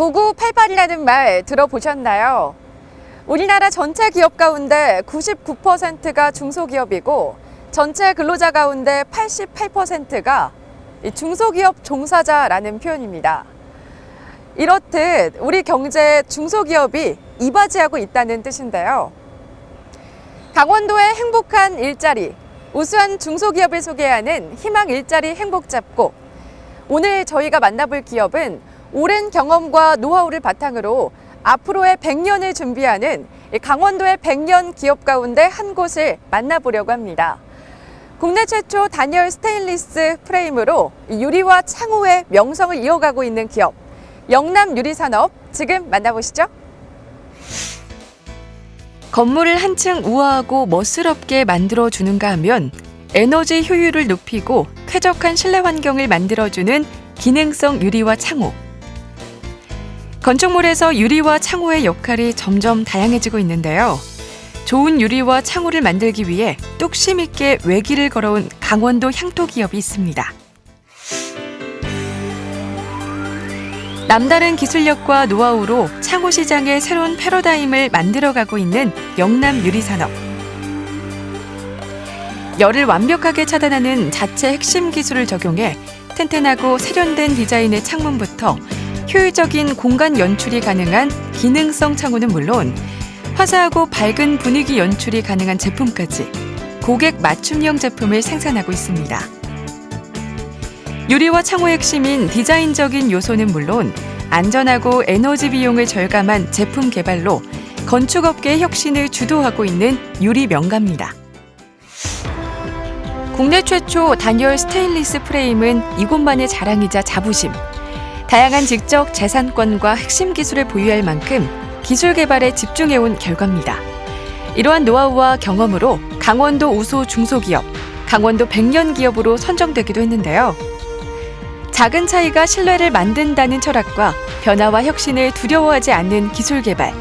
9988이라는 말 들어보셨나요? 우리나라 전체 기업 가운데 99%가 중소기업이고 전체 근로자 가운데 88%가 중소기업 종사자라는 표현입니다. 이렇듯 우리 경제에 중소기업이 이바지하고 있다는 뜻인데요. 강원도의 행복한 일자리, 우수한 중소기업을 소개하는 희망 일자리 행복 잡고, 오늘 저희가 만나볼 기업은 오랜 경험과 노하우를 바탕으로 앞으로의 100년을 준비하는 강원도의 100년 기업 가운데 한 곳을 만나보려고 합니다. 국내 최초 단열 스테인리스 프레임으로 유리와 창호의 명성을 이어가고 있는 기업, 영남유리산업, 지금 만나보시죠. 건물을 한층 우아하고 멋스럽게 만들어주는가 하면 에너지 효율을 높이고 쾌적한 실내 환경을 만들어주는 기능성 유리와 창호. 건축물에서 유리와 창호의 역할이 점점 다양해지고 있는데요. 좋은 유리와 창호를 만들기 위해 뚝심 있게 외길을 걸어온 강원도 향토 기업이 있습니다. 남다른 기술력과 노하우로 창호 시장의 새로운 패러다임을 만들어가고 있는 영남유리산업. 열을 완벽하게 차단하는 자체 핵심 기술을 적용해 튼튼하고 세련된 디자인의 창문부터 효율적인 공간 연출이 가능한 기능성 창호는 물론 화사하고 밝은 분위기 연출이 가능한 제품까지 고객 맞춤형 제품을 생산하고 있습니다. 유리와 창호의 핵심인 디자인적인 요소는 물론 안전하고 에너지 비용을 절감한 제품 개발로 건축업계의 혁신을 주도하고 있는 유리 명가입니다. 국내 최초 단열 스테인리스 프레임은 이곳만의 자랑이자 자부심. 다양한 지적 재산권과 핵심 기술을 보유할 만큼 기술 개발에 집중해온 결과입니다. 이러한 노하우와 경험으로 강원도 우수 중소기업, 강원도 100년 기업으로 선정되기도 했는데요. 작은 차이가 신뢰를 만든다는 철학과 변화와 혁신을 두려워하지 않는 기술 개발,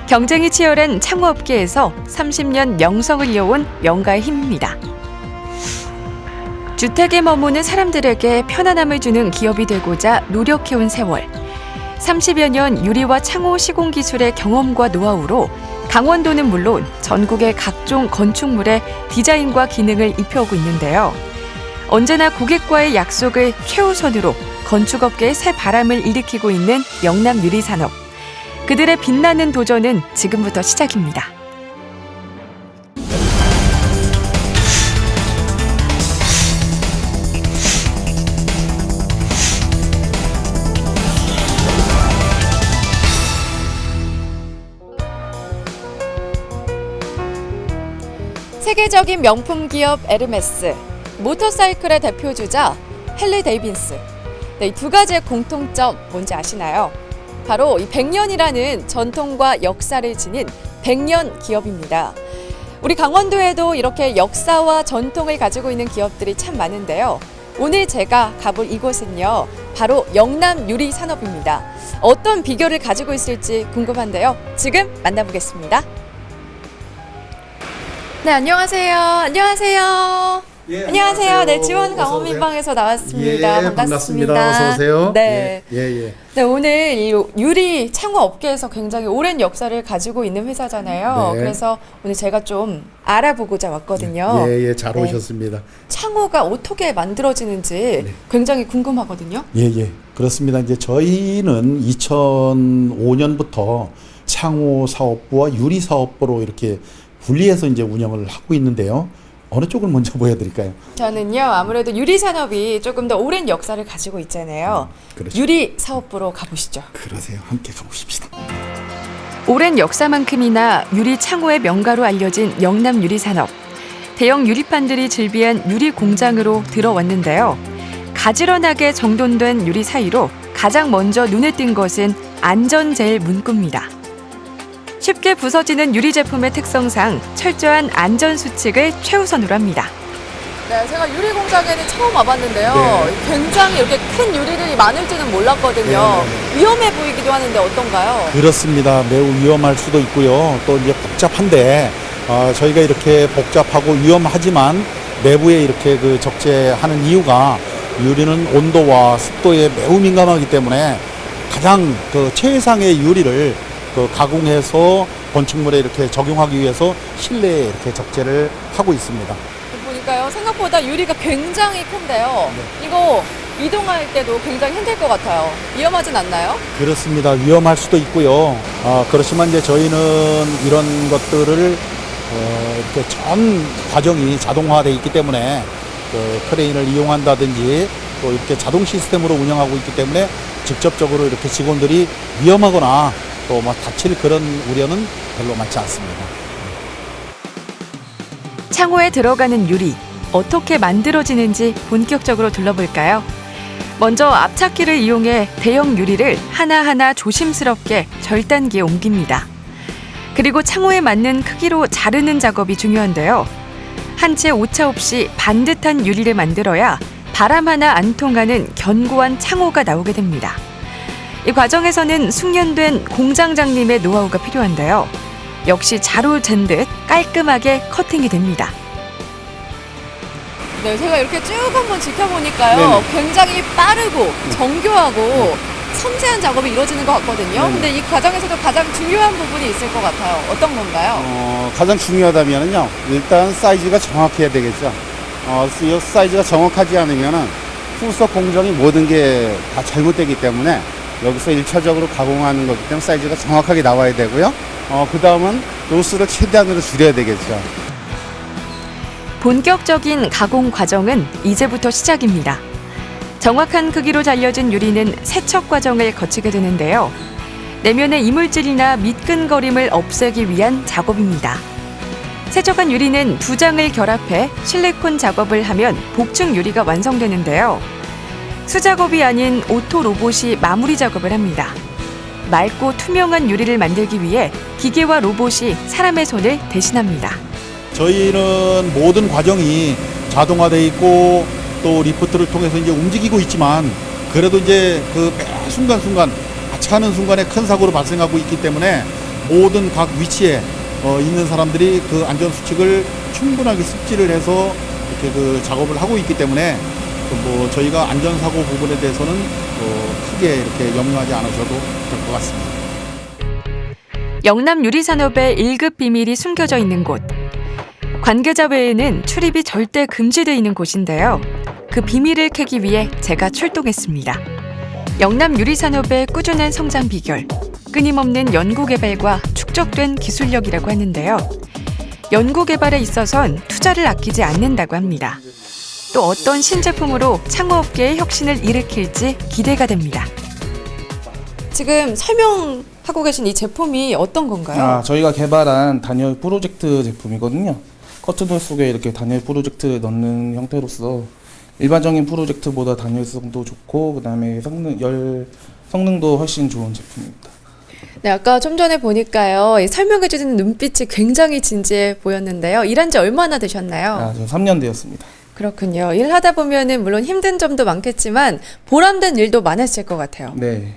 경쟁이 치열한 창호업계에서 30년 명성을 이어온 명가의 힘입니다. 주택에 머무는 사람들에게 편안함을 주는 기업이 되고자 노력해온 세월. 30여 년 유리와 창호 시공 기술의 경험과 노하우로 강원도는 물론 전국의 각종 건축물에 디자인과 기능을 입혀오고 있는데요. 언제나 고객과의 약속을 최우선으로 건축업계의 새 바람을 일으키고 있는 영남유리산업. 그들의 빛나는 도전은 지금부터 시작입니다. 세계적인 명품 기업 에르메스, 모터사이클의 대표주자 헨리 데이빈스. 이 두 가지의 공통점 뭔지 아시나요? 바로 이 100년이라는 전통과 역사를 지닌 100년 기업입니다. 우리 강원도에도 이렇게 역사와 전통을 가지고 있는 기업들이 참 많은데요. 오늘 제가 가볼 이곳은요, 바로 영남유리산업입니다. 어떤 비결을 가지고 있을지 궁금한데요. 지금 만나보겠습니다. 네, 안녕하세요. 안녕하세요. 예, 안녕하세요. 네, 지원 강원민방에서 나왔습니다. 예, 반갑습니다. 어서 오세요. 네. 예. 네, 오늘 이 유리 창호 업계에서 굉장히 오랜 역사를 가지고 있는 회사잖아요. 네. 그래서 오늘 제가 좀 알아보고자 왔거든요. 예, 잘 네. 오셨습니다. 창호가 어떻게 만들어지는지 굉장히 궁금하거든요. 예. 그렇습니다. 이제 저희는 2005년부터 창호 사업부와 유리 사업부로 이렇게 분리해서 이제 운영을 하고 있는데요. 어느 쪽을 먼저 보여드릴까요? 저는요, 아무래도 유리 산업이 조금 더 오랜 역사를 가지고 있잖아요. 그렇죠. 유리 사업부로 가보시죠. 그러세요. 함께 가보십시다. 오랜 역사만큼이나 유리 창호의 명가로 알려진 영남 유리산업. 대형 유리판들이 즐비한 유리 공장으로 들어왔는데요. 가지런하게 정돈된 유리 사이로 가장 먼저 눈에 띈 것은 안전제일 문구입니다. 쉽게 부서지는 유리 제품의 특성상 철저한 안전 수칙을 최우선으로 합니다. 네, 제가 유리 공장에는 처음 와봤는데요. 네. 굉장히 이렇게 큰 유리들이 많을지는 몰랐거든요. 네. 위험해 보이기도 하는데 어떤가요? 그렇습니다. 매우 위험할 수도 있고요. 또 이제 복잡한데 저희가 이렇게 복잡하고 위험하지만 내부에 이렇게 그 적재하는 이유가 유리는 온도와 습도에 매우 민감하기 때문에 가장 그 최상의 유리를 그 가공해서 건축물에 이렇게 적용하기 위해서 실내에 이렇게 적재를 하고 있습니다. 보니까요, 생각보다 유리가 굉장히 큰데요. 이거 이동할 때도 굉장히 힘들 것 같아요. 위험하진 않나요? 그렇습니다. 위험할 수도 있고요. 그렇지만 이제 저희는 이런 것들을 이렇게 전 과정이 자동화되어 있기 때문에 그 크레인을 이용한다든지 또 이렇게 자동 시스템으로 운영하고 있기 때문에 직접적으로 이렇게 직원들이 위험하거나 또 뭐 다칠 그런 우려는 별로 많지 않습니다. 창호에 들어가는 유리, 어떻게 만들어지는지 본격적으로 둘러볼까요? 먼저 앞찾기를 이용해 대형 유리를 하나하나 조심스럽게 절단기에 옮깁니다. 그리고 창호에 맞는 크기로 자르는 작업이 중요한데요. 한 채 오차 없이 반듯한 유리를 만들어야 바람 하나 안 통하는 견고한 창호가 나오게 됩니다. 이 과정에서는 숙련된 공장장님의 노하우가 필요한데요. 역시 자루 잰 듯 깔끔하게 커팅이 됩니다. 네, 제가 이렇게 쭉 한번 지켜보니까요. 네네. 굉장히 빠르고 정교하고 섬세한 작업이 이루어지는 것 같거든요. 네네. 근데 이 과정에서도 가장 중요한 부분이 있을 것 같아요. 어떤 건가요? 가장 중요하다면은요, 일단 사이즈가 정확해야 되겠죠. 이 사이즈가 정확하지 않으면은 후속 공정이 모든 게 다 잘못되기 때문에 여기서 1차적으로 가공하는 거기 때문에 사이즈가 정확하게 나와야 되고요. 그 다음은 로스를 최대한으로 줄여야 되겠죠. 본격적인 가공 과정은 이제부터 시작입니다. 정확한 크기로 잘려진 유리는 세척 과정을 거치게 되는데요. 내면의 이물질이나 미끈거림을 없애기 위한 작업입니다. 세척한 유리는 두 장을 결합해 실리콘 작업을 하면 복층 유리가 완성되는데요. 수작업이 아닌 오토 로봇이 마무리 작업을 합니다. 맑고 투명한 유리를 만들기 위해 기계와 로봇이 사람의 손을 대신합니다. 저희는 모든 과정이 자동화되어 있고 또 리프트를 통해서 이제 움직이고 있지만 그래도 이제 그 매 순간순간 하차하는 순간에 큰 사고로 발생하고 있기 때문에 모든 각 위치에 있는 사람들이 그 안전 수칙을 충분하게 습지를 해서 이렇게 그 작업을 하고 있기 때문에 뭐 저희가 안전사고 부분에 대해서는 크게 이렇게 염려하지 않으셔도 될 것 같습니다. 영남 유리산업의 1급 비밀이 숨겨져 있는 곳. 관계자 외에는 출입이 절대 금지되어 있는 곳인데요. 그 비밀을 캐기 위해 제가 출동했습니다. 영남 유리산업의 꾸준한 성장 비결, 끊임없는 연구개발과 축적된 기술력이라고 하는데요. 연구개발에 있어선 투자를 아끼지 않는다고 합니다. 또 어떤 신제품으로 창호업계의 혁신을 일으킬지 기대가 됩니다. 지금 설명하고 계신 이 제품이 어떤 건가요? 저희가 개발한 단열 프로젝트 제품이거든요. 커튼홀 속에 이렇게 단열 프로젝트를 넣는 형태로서 일반적인 프로젝트보다 단열성도 좋고 그다음에 성능도 훨씬 좋은 제품입니다. 네, 아까 좀 전에 보니까요. 설명해 주시는 눈빛이 굉장히 진지해 보였는데요. 일한 지 얼마나 되셨나요? 저 3년 되었습니다. 그렇군요. 일하다 보면은 물론 힘든 점도 많겠지만 보람된 일도 많았을 것 같아요. 네.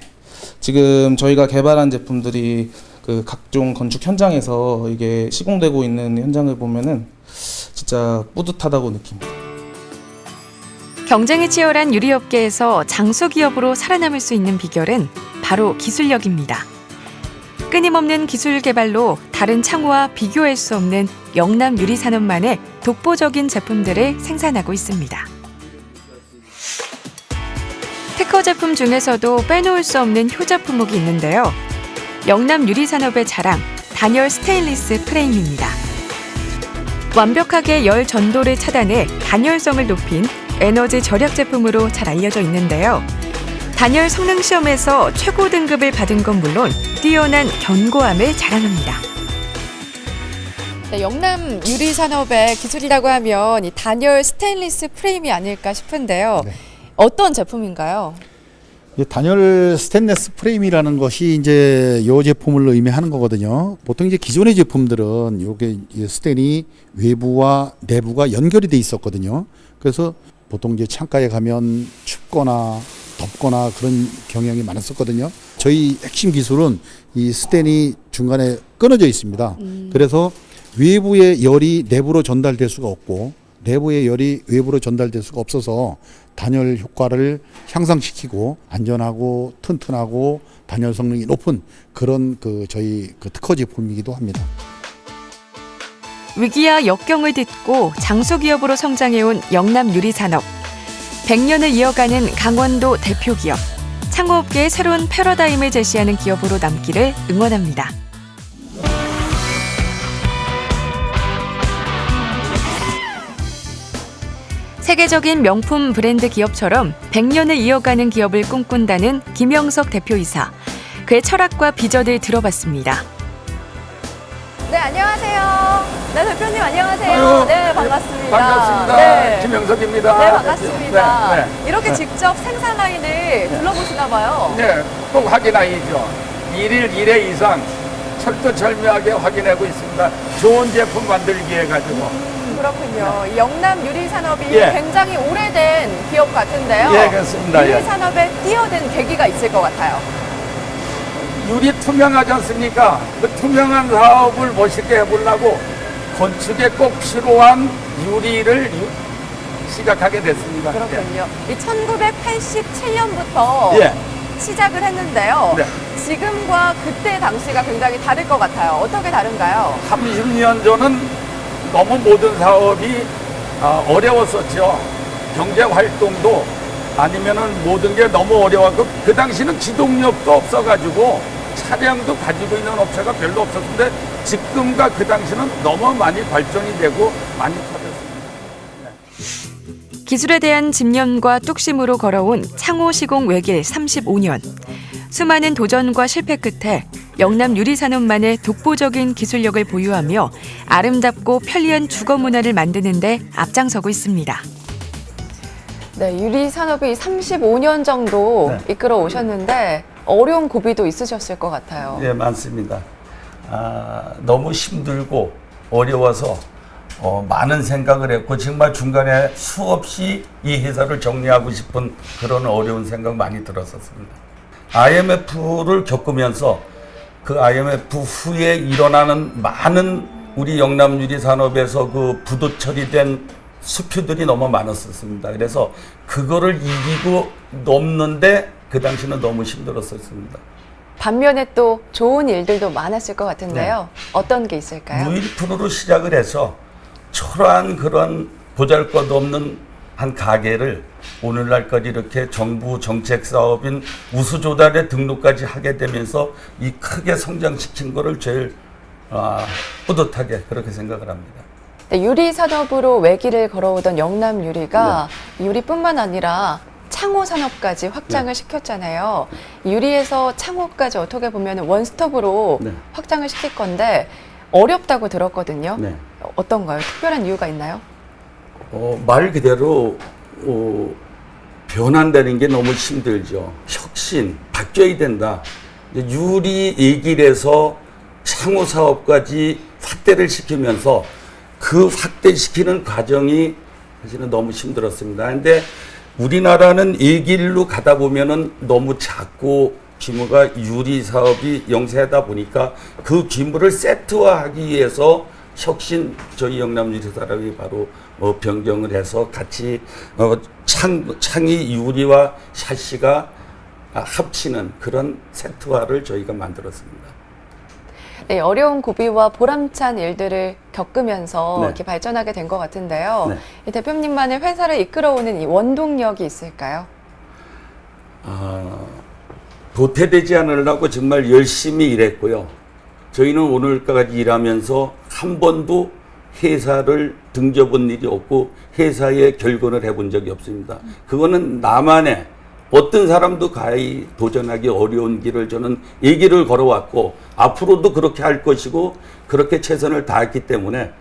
지금 저희가 개발한 제품들이 그 각종 건축 현장에서 이게 시공되고 있는 현장을 보면은 진짜 뿌듯하다고 느낍니다. 경쟁이 치열한 유리업계에서 장수 기업으로 살아남을 수 있는 비결은 바로 기술력입니다. 끊임없는 기술 개발로 다른 창호와 비교할 수 없는 영남 유리산업만의 독보적인 제품들을 생산하고 있습니다. 특허 제품 중에서도 빼놓을 수 없는 효자 품목이 있는데요. 영남 유리산업의 자랑, 단열 스테인리스 프레임입니다. 완벽하게 열 전도를 차단해 단열성을 높인 에너지 절약 제품으로 잘 알려져 있는데요. 단열 성능 시험에서 최고 등급을 받은 건 물론 뛰어난 견고함을 자랑합니다. 네, 영남 유리산업의 기술이라고 하면 이 단열 스테인리스 프레임이 아닐까 싶은데요. 네. 어떤 제품인가요? 단열 스테인리스 프레임이라는 것이 이제 이 제품을 의미하는 거거든요. 보통 이제 기존의 제품들은 요게 스텐이 외부와 내부가 연결이 돼 있었거든요. 그래서 보통 이제 창가에 가면 춥거나 덥거나 그런 경향이 많았었거든요. 저희 핵심 기술은 이 스텐이 중간에 끊어져 있습니다. 그래서 외부의 열이 내부로 전달될 수가 없고 내부의 열이 외부로 전달될 수가 없어서 단열 효과를 향상시키고 안전하고 튼튼하고 단열 성능이 높은 그런 저희 특허 제품이기도 합니다. 위기와 역경을 딛고 장수기업으로 성장해온 영남 유리산업. 100년을 이어가는 강원도 대표 기업. 창호업계의 새로운 패러다임을 제시하는 기업으로 남기를 응원합니다. 세계적인 명품 브랜드 기업처럼 100년을 이어가는 기업을 꿈꾼다는 김영석 대표이사. 그의 철학과 비전을 들어봤습니다. 네, 안녕하세요. 네, 대표님 안녕하세요. 아유, 네, 반갑습니다. 반갑습니다. 네. 김영석입니다. 네, 반갑습니다. 네, 이렇게 직접 생산 라인을 둘러보시나 봐요. 네, 꼭 확인하이죠. 1일 1회 이상 철두철미하게 확인하고 있습니다. 좋은 제품 만들기에 가지고. 그렇군요. 이 영남 유리산업이 예. 굉장히 오래된 기업 같은데요. 예, 그렇습니다. 예. 유리산업에 뛰어든 계기가 있을 것 같아요. 유리 투명하지 않습니까? 그 투명한 사업을 멋있게 해보려고 건축에 꼭 필요한 유리를 시작하게 됐습니다. 그렇군요. 이 1987년부터 예. 시작을 했는데요. 네. 지금과 그때 당시가 굉장히 다를 것 같아요. 어떻게 다른가요? 30년 전은 너무 모든 사업이 어려웠었죠. 경제 활동도 아니면은 모든 게 너무 어려웠고 그 당시는 기동력도 없어가지고 차량도 가지고 있는 업체가 별로 없었는데 지금과 그 당시는 너무 많이 발전이 되고 많이 커졌습니다. 기술에 대한 집념과 뚝심으로 걸어온 창호 시공 외길 35년. 수많은 도전과 실패 끝에 영남 유리산업만의 독보적인 기술력을 보유하며 아름답고 편리한 주거 문화를 만드는 데 앞장서고 있습니다. 네, 유리산업이 35년 정도 네. 이끌어 오셨는데 어려운 고비도 있으셨을 것 같아요. 예, 많습니다. 너무 힘들고 어려워서 많은 생각을 했고 정말 중간에 수없이 이 회사를 정리하고 싶은 그런 어려운 생각 많이 들었었습니다. IMF를 겪으면서 그 IMF 후에 일어나는 많은 우리 영남 유리 산업에서 그 부도 처리된 수표들이 너무 많았었습니다. 그래서 그거를 이기고 넘는데 그 당시는 너무 힘들었었습니다. 반면에 또 좋은 일들도 많았을 것 같은데요. 네. 어떤 게 있을까요? 무일푼으로 시작을 해서 초라한 그런 보잘것없는 한 가게를 오늘날까지 이렇게 정부 정책 사업인 우수조달에 등록까지 하게 되면서 이 크게 성장시킨 거를 제일 뿌듯하게 그렇게 생각을 합니다. 네, 유리산업으로 외길을 걸어오던 영남 유리가 유리뿐만 아니라 창호 산업까지 확장을 시켰잖아요. 유리에서 창호까지 어떻게 보면 원스톱으로 네. 확장을 시킬 건데 어렵다고 들었거든요. 네. 어떤가요? 특별한 이유가 있나요? 말 그대로 변한다는 게 너무 힘들죠. 혁신, 바뀌어야 된다. 유리 얘기에서 창호 사업까지 확대를 시키면서 그 확대시키는 과정이 사실은 너무 힘들었습니다. 근데 우리나라는 이 길로 가다 보면은 너무 작고 규모가 유리 사업이 영세하다 보니까 그 규모를 세트화하기 위해서 혁신 저희 영남 유리 사람이 바로 변경을 해서 같이 창이 유리와 샤시가 합치는 그런 세트화를 저희가 만들었습니다. 네, 어려운 고비와 보람찬 일들을 겪으면서 네. 이렇게 발전하게 된 것 같은데요. 네. 이 대표님만의 회사를 이끌어오는 이 원동력이 있을까요? 도태되지 않으려고 정말 열심히 일했고요. 저희는 오늘까지 일하면서 한 번도 회사를 등져본 일이 없고 회사에 결근을 해본 적이 없습니다. 그거는 나만의 어떤 사람도 가히 도전하기 어려운 길을 저는 이 길을 걸어왔고 앞으로도 그렇게 할 것이고 그렇게 최선을 다했기 때문에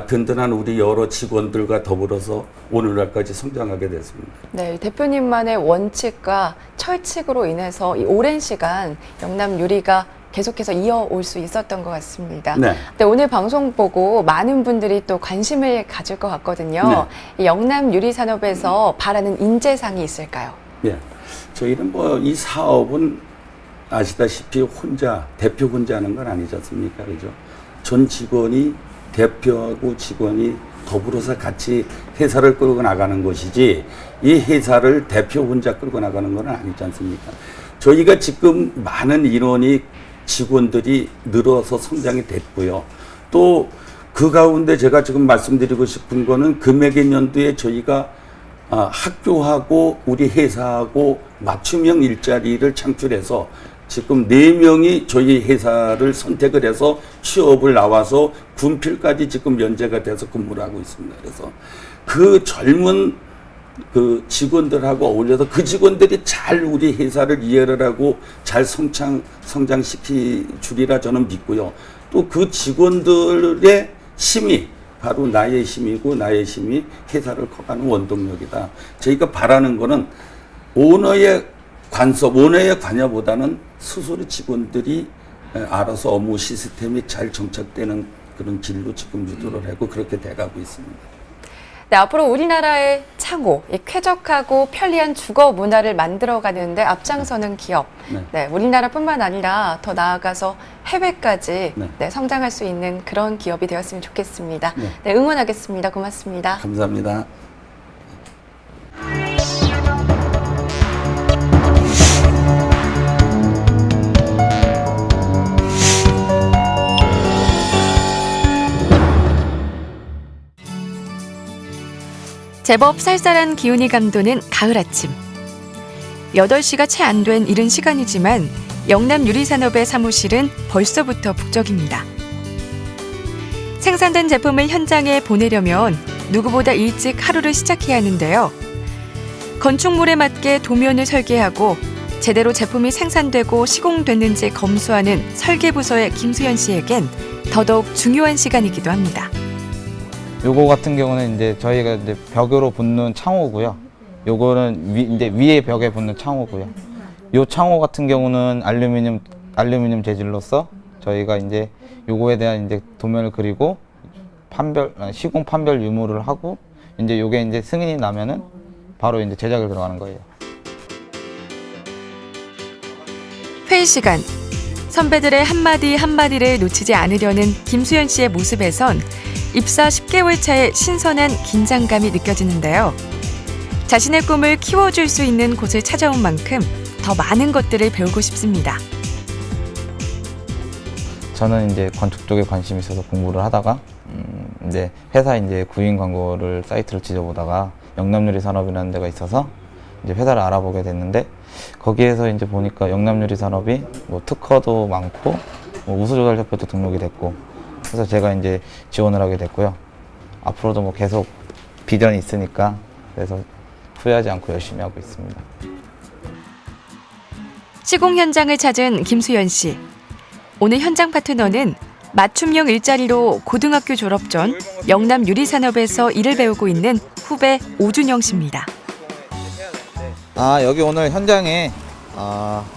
든든한 우리 여러 직원들과 더불어서 오늘날까지 성장하게 됐습니다. 네, 대표님만의 원칙과 철칙으로 인해서 이 오랜 시간 영남 유리가 계속해서 이어올 수 있었던 것 같습니다. 네. 근데 오늘 방송 보고 많은 분들이 또 관심을 가질 것 같거든요. 이 영남 유리 산업에서 바라는 인재상이 있을까요? 예. 저희는 이 사업은 아시다시피 대표 혼자 하는 건 아니지 않습니까? 그죠? 전 직원이 대표하고 직원이 더불어서 같이 회사를 끌고 나가는 것이지 이 회사를 대표 혼자 끌고 나가는 건 아니지 않습니까? 저희가 지금 많은 인원이 직원들이 늘어서 성장이 됐고요. 또 그 가운데 제가 지금 말씀드리고 싶은 거는 금액의 연도에 저희가 학교하고 우리 회사하고 맞춤형 일자리를 창출해서 지금 4명이 저희 회사를 선택을 해서 취업을 나와서 군필까지 지금 면제가 돼서 근무를 하고 있습니다. 그래서 그 젊은 그 직원들하고 어울려서 그 직원들이 잘 우리 회사를 이해를 하고 잘 성장시키 주리라 저는 믿고요. 또 그 직원들의 힘이 바로 나의 힘이고 나의 힘이 회사를 커가는 원동력이다. 저희가 바라는 거는 오너의 간섭, 오너의 관여보다는 스스로 직원들이 알아서 업무 시스템이 잘 정착되는 그런 길로 지금 유도를 하고 그렇게 돼가고 있습니다. 네, 앞으로 우리나라의 창호, 이 쾌적하고 편리한 주거 문화를 만들어가는데 앞장서는 기업. 네. 네, 우리나라뿐만 아니라 더 나아가서 해외까지 네. 네, 성장할 수 있는 그런 기업이 되었으면 좋겠습니다. 네. 네, 응원하겠습니다. 고맙습니다. 감사합니다. 제법 쌀쌀한 기운이 감도는 가을 아침. 8시가 채 안 된 이른 시간이지만 영남 유리산업의 사무실은 벌써부터 북적입니다. 생산된 제품을 현장에 보내려면 누구보다 일찍 하루를 시작해야 하는데요. 건축물에 맞게 도면을 설계하고 제대로 제품이 생산되고 시공됐는지 검수하는 설계부서의 김수현 씨에겐 더더욱 중요한 시간이기도 합니다. 요거 같은 경우는 이제 저희가 이제 벽으로 붙는 창호고요. 요거는 이제 위에 벽에 붙는 창호고요. 요 창호 같은 경우는 알루미늄 재질로서 저희가 이제 요거에 대한 이제 도면을 그리고 시공 판별 유무를 하고 이제 요게 이제 승인이 나면은 바로 이제 제작을 들어가는 거예요. 회의 시간. 선배들의 한마디 한마디를 놓치지 않으려는 김수현 씨의 모습에선 입사 10개월 차의 신선한 긴장감이 느껴지는데요. 자신의 꿈을 키워줄 수 있는 곳을 찾아온 만큼 더 많은 것들을 배우고 싶습니다. 저는 이제 건축 쪽에 관심이 있어서 공부를 하다가 이제 회사 이제 구인 광고를 사이트를 지져보다가 영남유리산업이라는 데가 있어서 이제 회사를 알아보게 됐는데 거기에서 이제 보니까 영남유리산업이 뭐 특허도 많고 뭐 우수조달협회도 등록이 됐고 그래서 제가 이제 지원을 하게 됐고요. 앞으로도 뭐 계속 비전이 있으니까 그래서 후회하지 않고 열심히 하고 있습니다. 시공 현장을 찾은 김수현 씨. 오늘 현장 파트너는 맞춤형 일자리로 고등학교 졸업 전 영남 유리산업에서 일을 배우고 있는 후배 오준영 씨입니다. 여기 오늘 현장에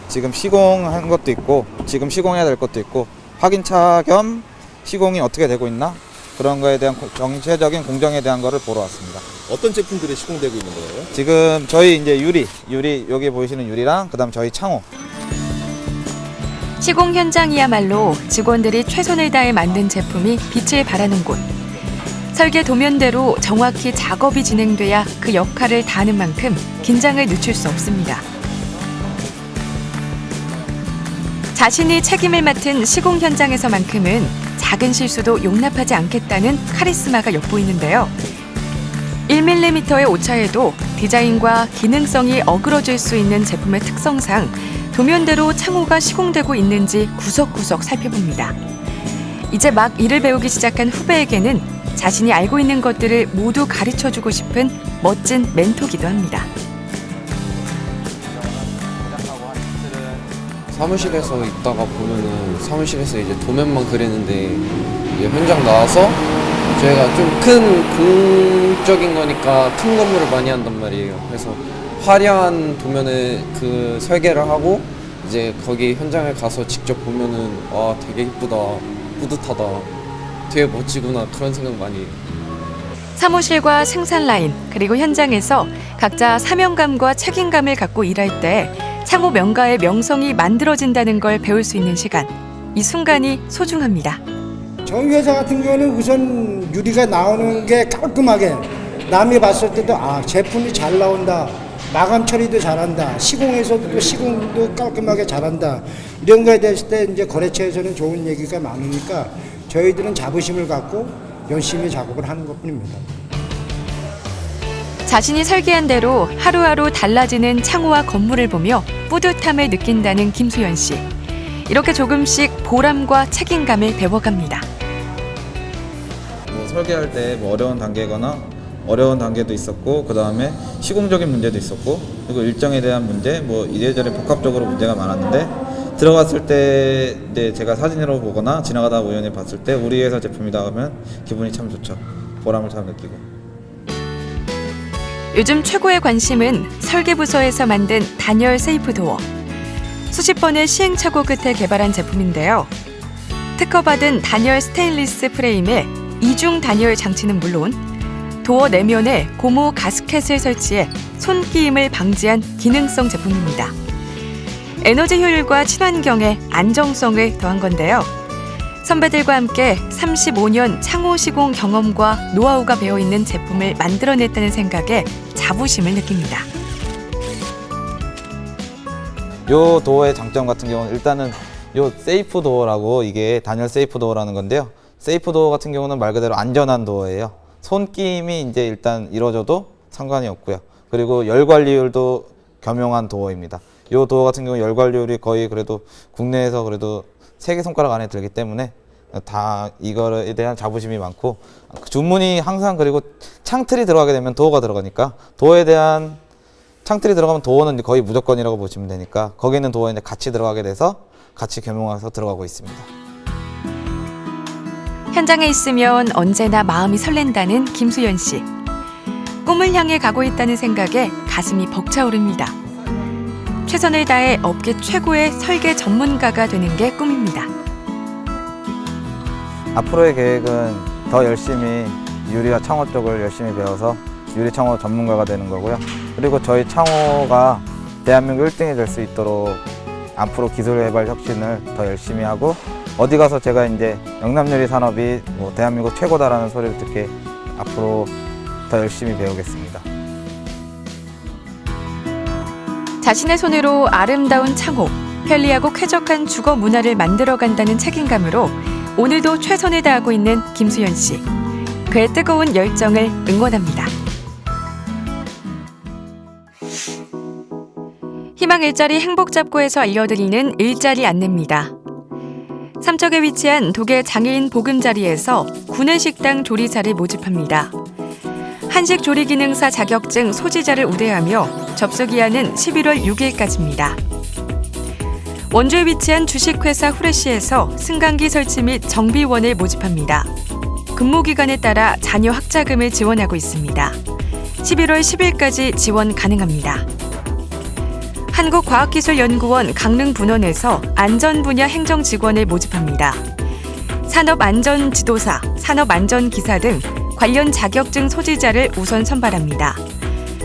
지금 시공한 것도 있고 지금 시공해야 될 것도 있고 확인차 겸 시공이 어떻게 되고 있나 그런 거에 대한 정체적인 공정에 대한 거를 보러 왔습니다. 어떤 제품들이 시공되고 있는 거예요? 지금 저희 이제 유리 여기 보이시는 유리랑 그다음 저희 창호. 시공 현장이야말로 직원들이 최선을 다해 만든 제품이 빛을 발하는 곳. 설계 도면대로 정확히 작업이 진행돼야 그 역할을 다하는 만큼 긴장을 늦출 수 없습니다. 자신이 책임을 맡은 시공 현장에서만큼은 작은 실수도 용납하지 않겠다는 카리스마가 엿보이는데요. 1mm의 오차에도 디자인과 기능성이 어그러질 수 있는 제품의 특성상 도면대로 창호가 시공되고 있는지 구석구석 살펴봅니다. 이제 막 일을 배우기 시작한 후배에게는 자신이 알고 있는 것들을 모두 가르쳐주고 싶은 멋진 멘토기도 합니다. 사무실에서 있다가 보면은 사무실에서 이제 도면만 그리는데 이제 현장 나와서 저희가 좀 큰 공적인 거니까 큰 건물을 많이 한단 말이에요. 그래서 화려한 도면을 그 설계를 하고 이제 거기 현장에 가서 직접 보면은 와 되게 이쁘다, 뿌듯하다, 되게 멋지구나 그런 생각 많이 해요. 사무실과 생산 라인 그리고 현장에서 각자 사명감과 책임감을 갖고 일할 때 창호 명가의 명성이 만들어진다는 걸 배울 수 있는 시간. 이 순간이 소중합니다. 저희 회사 같은 경우는 우선 유리가 나오는 게 깔끔하게 남이 봤을 때도 제품이 잘 나온다. 마감 처리도 잘한다. 시공에서도 또 시공도 깔끔하게 잘한다. 이런 거에 대했을 때 이제 거래처에서는 좋은 얘기가 많으니까 저희들은 자부심을 갖고 열심히 작업을 하는 것뿐입니다. 자신이 설계한 대로 하루하루 달라지는 창호와 건물을 보며 뿌듯함을 느낀다는 김수연 씨. 이렇게 조금씩 보람과 책임감을 배워갑니다. 뭐 설계할 때 뭐 어려운 단계도 있었고, 그 다음에 시공적인 문제도 있었고, 그리고 일정에 대한 문제, 뭐 이래저래 복합적으로 문제가 많았는데, 들어갔을 때 이제 제가 사진으로 보거나 지나가다 우연히 봤을 때 우리 회사 제품이다 하면 기분이 참 좋죠. 보람을 참 느끼고. 요즘 최고의 관심은 설계부서에서 만든 단열 세이프 도어. 수십 번의 시행착오 끝에 개발한 제품인데요. 특허받은 단열 스테인리스 프레임에 이중 단열 장치는 물론 도어 내면에 고무 가스켓을 설치해 손끼임을 방지한 기능성 제품입니다. 에너지 효율과 친환경에 안정성을 더한 건데요. 선배들과 함께 35년 창호 시공 경험과 노하우가 배어있는 제품을 만들어냈다는 생각에 자부심을 느낍니다. 요 도어의 장점 같은 경우는 일단은 요 세이프 도어라고, 이게 단열 세이프 도어라는 건데요. 세이프 도어 같은 경우는 말 그대로 안전한 도어예요. 손끼임이 이제 일단 이루어져도 상관이 없고요. 그리고 열 관리율도 겸용한 도어입니다. 이 도어 같은 경우 열 관리율이 거의 그래도 국내에서 그래도 3개 손가락 안에 들기 때문에 다 이거에 대한 자부심이 많고, 주문이 항상, 그리고 창틀이 들어가게 되면 도어가 들어가니까 도어에 대한 창틀이 들어가면 도어는 거의 무조건이라고 보시면 되니까 거기는 도어에 같이 들어가게 돼서 같이 겸용해서 들어가고 있습니다. 현장에 있으면 언제나 마음이 설렌다는 김수연 씨. 꿈을 향해 가고 있다는 생각에 가슴이 벅차오릅니다. 최선을 다해 업계 최고의 설계 전문가가 되는 게 꿈입니다. 앞으로의 계획은 더 열심히 유리와 창호 쪽을 열심히 배워서 유리 창호 전문가가 되는 거고요. 그리고 저희 창호가 대한민국 1등이 될 수 있도록 앞으로 기술 개발 혁신을 더 열심히 하고, 어디 가서 제가 이제 영남유리 산업이 뭐 대한민국 최고다라는 소리를 듣게 앞으로 더 열심히 배우겠습니다. 자신의 손으로 아름다운 창호, 편리하고 쾌적한 주거 문화를 만들어간다는 책임감으로 오늘도 최선을 다하고 있는 김수연 씨. 그의 뜨거운 열정을 응원합니다. 희망 일자리 행복잡고에서 알려드리는 일자리 안내입니다. 삼척에 위치한 독일 장애인 보금자리에서 구내식당 조리사를 모집합니다. 한식 조리 기능사 자격증 소지자를 우대하며 접수 기한은 11월 6일까지입니다. 원주에 위치한 주식회사 후레쉬에서 승강기 설치 및 정비원을 모집합니다. 근무 기간에 따라 자녀 학자금을 지원하고 있습니다. 11월 10일까지 지원 가능합니다. 한국과학기술연구원 강릉분원에서 안전분야 행정직원을 모집합니다. 산업안전지도사, 산업안전기사 등 관련 자격증 소지자를 우선 선발합니다.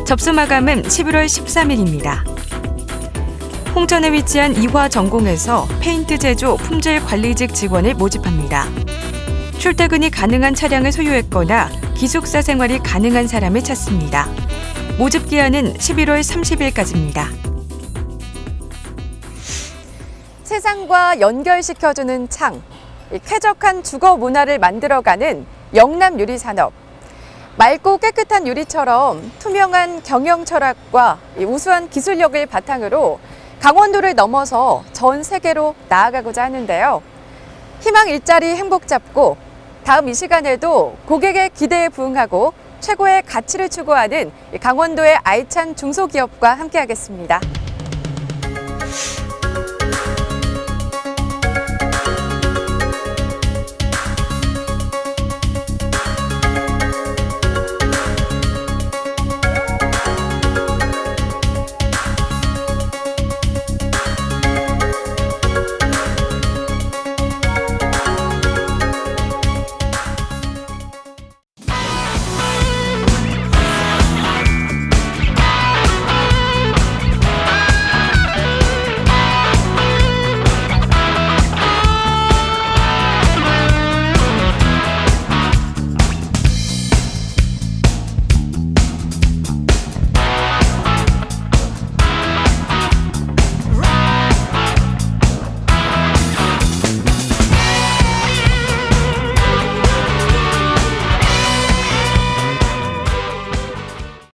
접수 마감은 11월 13일입니다. 홍천에 위치한 이화전공에서 페인트 제조 품질 관리직 직원을 모집합니다. 출퇴근이 가능한 차량을 소유했거나 기숙사 생활이 가능한 사람을 찾습니다. 모집 기한은 11월 30일까지입니다. 세상과 연결시켜주는 창, 쾌적한 주거 문화를 만들어가는 영남 유리 산업. 맑고 깨끗한 유리처럼 투명한 경영 철학과 우수한 기술력을 바탕으로 강원도를 넘어서 전 세계로 나아가고자 하는데요. 희망 일자리 행복 잡고 다음 이 시간에도 고객의 기대에 부응하고 최고의 가치를 추구하는 강원도의 알찬 중소기업과 함께하겠습니다.